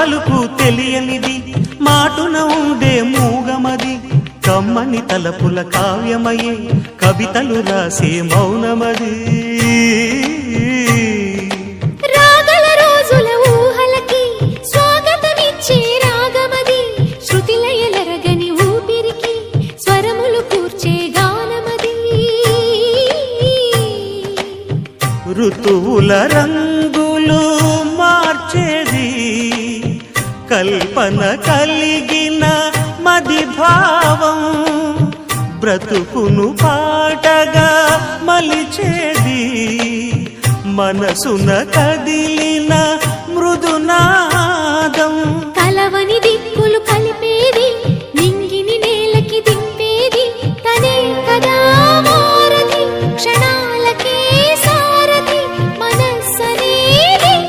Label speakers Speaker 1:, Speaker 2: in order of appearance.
Speaker 1: పలుకు తెలియనిది మాటున ఉండే మూగమది కమ్మని తలపుల కావ్యమయే కవితలు రాసే మౌనమది
Speaker 2: రాగల రోజుల ఊహలకి స్వాగతమిచ్చే రాగమది శృతిలయలరగని ఊపిరికి స్వరములు కూర్చే గానమది
Speaker 1: ఋతువుల రంగులు మార్చేది కల్పన కలిగిన మది భావం బ్రతుకును పాటగా మలిచేది మనసున కదిలిన